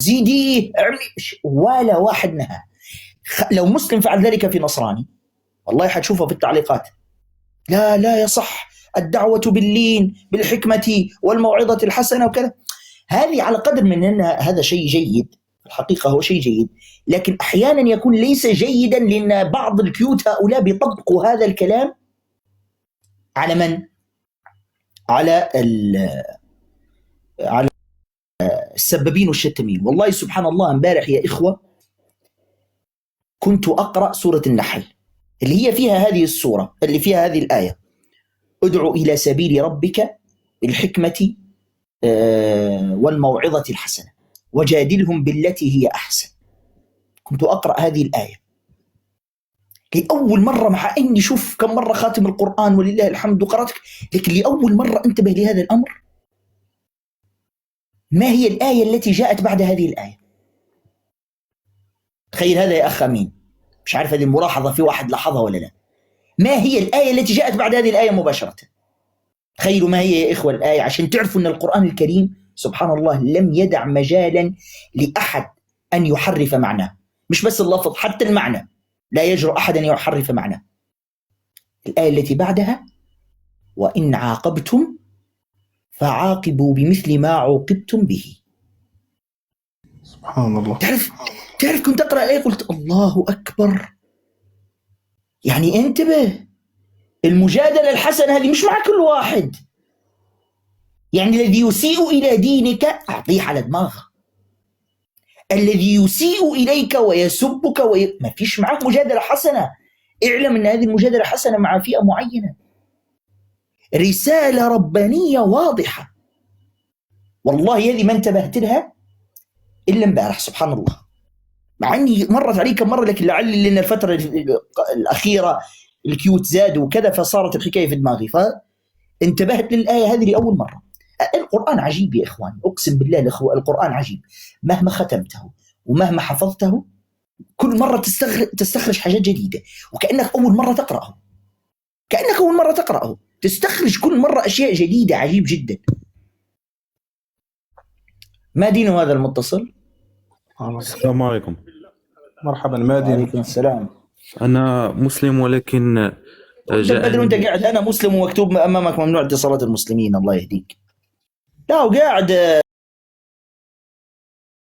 زيديه، ولا واحد نهى. لو مسلم فعل ذلك في نصراني والله حتشوفه في التعليقات، لا يصح الدعوة باللين بالحكمة والموعظة الحسنة وكذا. هذه على قدر من أن هذا شيء جيد، الحقيقة هو شيء جيد، لكن أحيانا يكون ليس جيدا، لأن بعض الكيوت هؤلاء بيطبقوا هذا الكلام على من؟ على السبابين والشتمين. والله سبحان الله امبارح يا إخوة كنت أقرأ سورة النحل اللي هي فيها هذه السورة اللي فيها هذه الآية: ادعو إلى سبيل ربك بالحكمة والموعظة الحسنة وجادلهم بالتي هي أحسن. كنت أقرأ هذه الآية لأول مرة، مع أني شوف كم مرة خاتم القرآن ولله الحمد وقرأت، لكن لأول مرة انتبه لهذا الأمر. ما هي الآية التي جاءت بعد هذه الآية؟ تخيل هذا يا أخ أمين، مش عارف هذه الملاحظة في واحد لاحظها ولا لا. ما هي الآية التي جاءت بعد هذه الآية مباشرة؟ تخيلوا ما هي يا إخوة الآية، عشان تعرفوا أن القرآن الكريم سبحان الله لم يدع مجالا لأحد أن يحرف معناه، مش بس اللفظ، حتى المعنى لا يجرؤ أحد أن يحرف معناه. الآية التي بعدها: وإن عاقبتم فعاقبوا بمثل ما عوقبتم به. سبحان الله. تعرف كنت أقرأ الآية قلت الله أكبر، يعني انتبه، المجادلة الحسنة هذه مش مع كل واحد. يعني الذي يسيء إلى دينك أعطيه على دماغه، الذي يسيء إليك ويسبك ما فيش معك مجادلة حسنة. اعلم أن هذه المجادلة حسنة مع فئة معينة، رسالة ربانية واضحة. والله هذه ما انتبهت لها إلا امبارح سبحان الله، مع أني مرت علي كم مرة، لكن لعل لأن الفترة الأخيرة الكيوت زاد وكذا فصارت الحكاية في دماغي، فانتبهت للآية هذه لأول مرة. القرآن عجيب يا إخوان، أقسم بالله القرآن عجيب، مهما ختمته ومهما حفظته كل مرة تستخرج حاجات جديدة، وكأنك أول مرة تقرأه، تستخرج كل مرة أشياء جديدة، عجيب جدا. ما دين هذا المتصل؟ السلام عليكم. مرحبا. ما دين؟ وعليكم السلام. أنا مسلم ولكن بدل أنت قاعد أنا مسلم ومكتوب أمامك ممنوع اتصالات المسلمين، الله يهديك. لا وقاعد